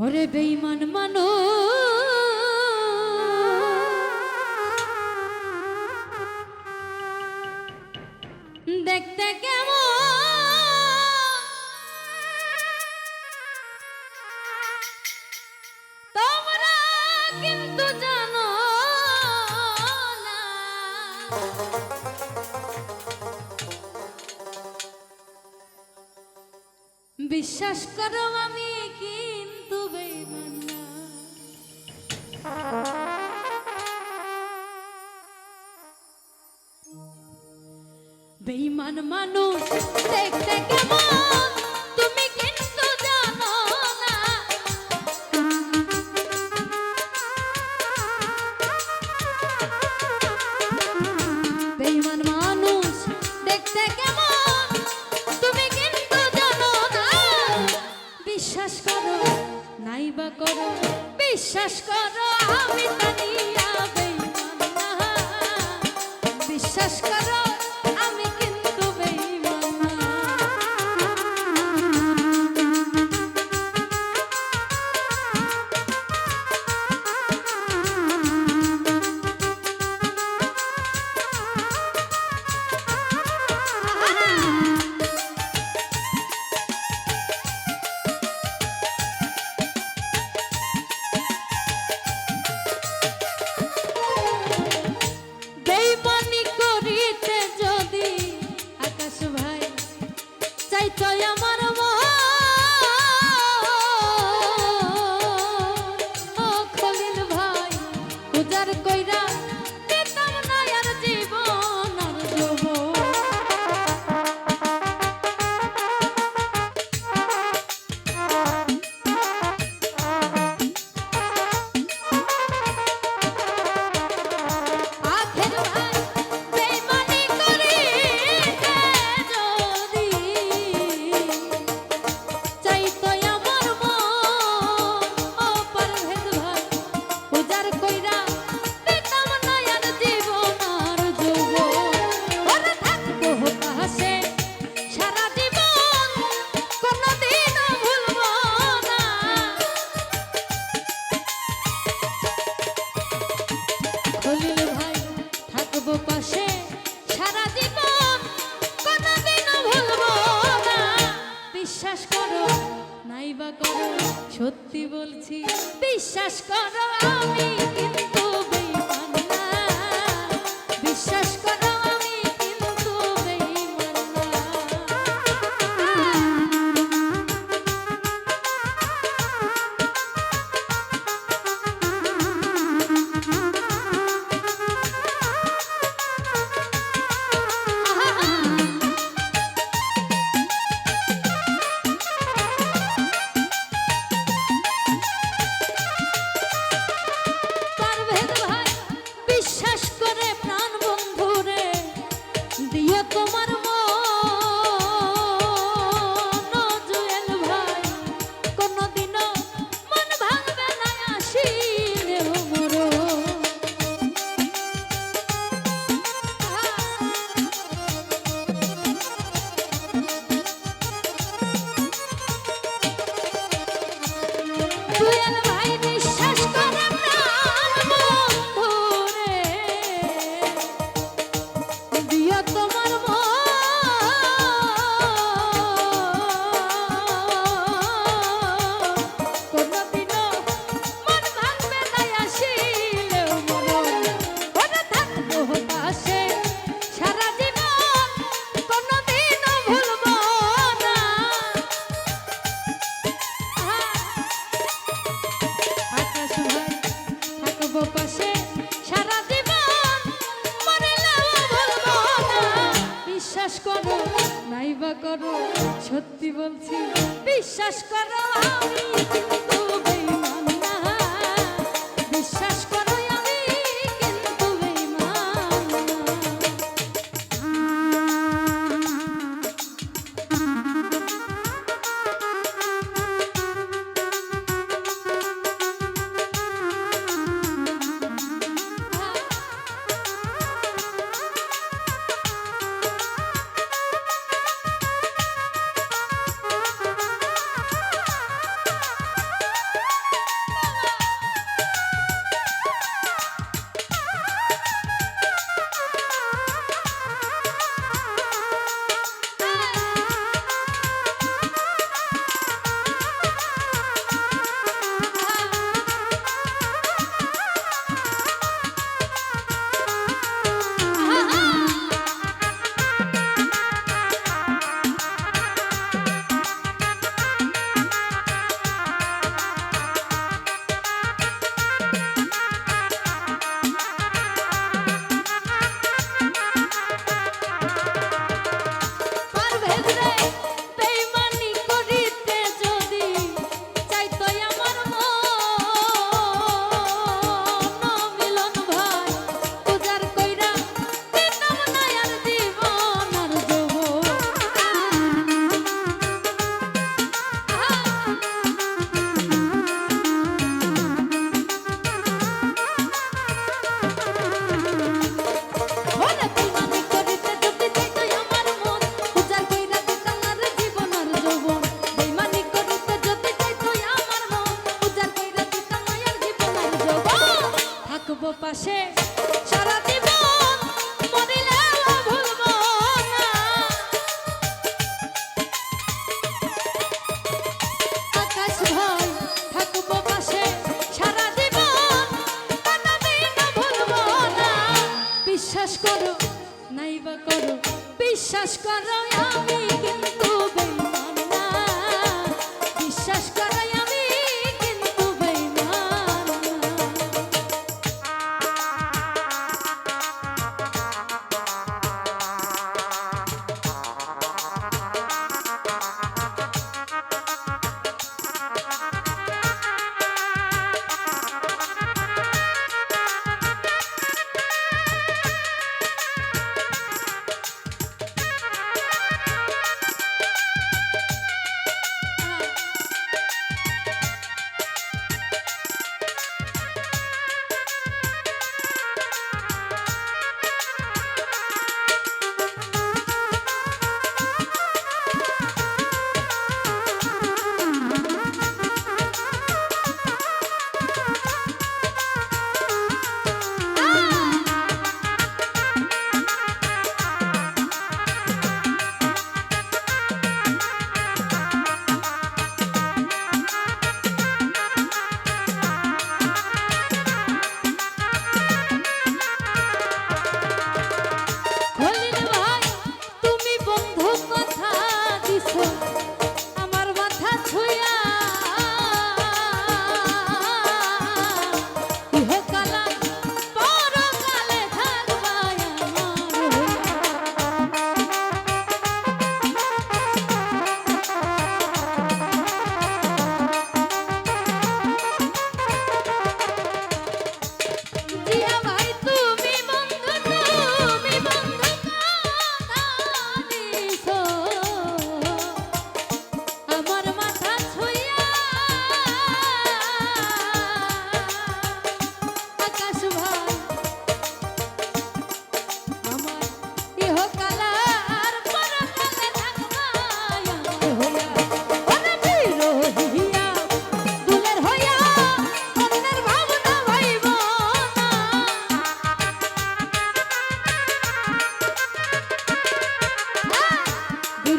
ওরে বেঈমান মানুষ দেখতে কেমন তোমরা কিন্তু জানো না। বিশ্বাস করো আমি কিন্তু বেঈমান না। বেঈমান মানুষ দেখতে কেমন তুমি কিন্তু জানো না। বেঈমান মানুষ দেখতে কেমন তুমি কিন্তু জানো না। বিশ্বাস করো নাইবা করো, বিশ্বাস করো আমি তানিয়া বেঈমান না। বিশ্বাস করো আমি কিন্তু বেঈমান না। বেঈমানি করিতে যদি আকাশ ভাই চাইতো আমার মন, ও খলিল ভাই উজাড় কইরা দিতাম না আর জীবন আর যৌবন। আখের ভাই বেঈমানি করিতে যদি চাইতো আমার মন, ও পারভেজ ভাই উজাড় কইরা দিতাম না আর জীবন আর যৌবন। ওরে থাকবো পাশে সারা জীবন কোনদিনও ভুলবো না। খলিল ভাই থাকবো পাশে সারা জীবন কোনদিনও ভুলবো না। বিশ্বাস করো নাইবা করো সত্যি বলছি, বিশ্বাস করো আমি কিন্তু বেঈমান না। বিশ্বাস করো আমি কিন্তু বেঈমান না। পারভেজ ভাই বিশ্বাস করে প্রাণ বন্ধুরে দিও তোমার মন, ও জুয়েল ভাই কোনদিনও মন ভাঙবে না আসিলেও মরণ। জুয়েল ভাই বিশ্বাস করে প্রাণ বন্ধুরে দিও তোমার মন, কোনদিনও মন ভাঙবে না আসিলেও মরণ। ওরে থাকবো পাশে সারা জীবন কোনদিনও ভুলবো না। আকাশ ভাই থাকবো পাশে সারা জীবন মরলেও ভুলবো না। বিশ্বাস করো নাইবা করো সত্যি বলছি, বিশ্বাস করো আমি কিন্তু বেঈমান না। বিশ্বাস করো আমি কিন্তু বেঈমান না। পাশে সারা জীবন মরিলেও ভুলবো না। আকাশ ভাই থাকবো পাশে সারা জীবন কোনদিন ভুলবো না। বিশ্বাস করো নাইবা করো বিশ্বাস করো আমি কিন্তু বেঈমান না। বিশ্বাস করো আমি কিন্তু বেঈমান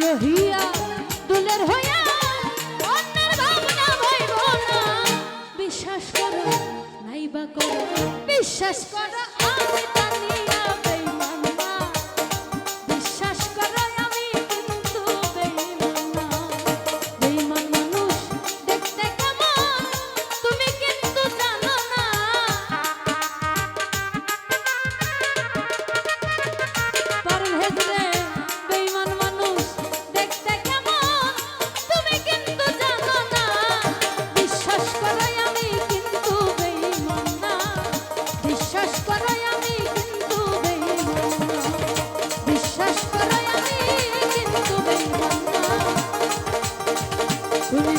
রহিয়া দুলের হইয়া অন্যের ভাবনা ভাইব না। বিশ্বাস করো নাইবা করো বিশ্বাস করো আমি জানিয়া বেঈমান না। বিশ্বাস করো আমি কিন্তু বেঈমান না। বেঈমান মানুষ দেখতে কেমন তুমি কিন্তু জানো না। পারুল হেজরে বেঈমান মানুষ দেখতে কেমন তুমি কিন্তু জানো না। বিশ্বাস করো আমি কিন্তু বেঈমান না। বিশ্বাস করো আমি কিন্তু বেঈমান না। বিশ্বাস করো আমি কিন্তু বেঈমান না। তুমি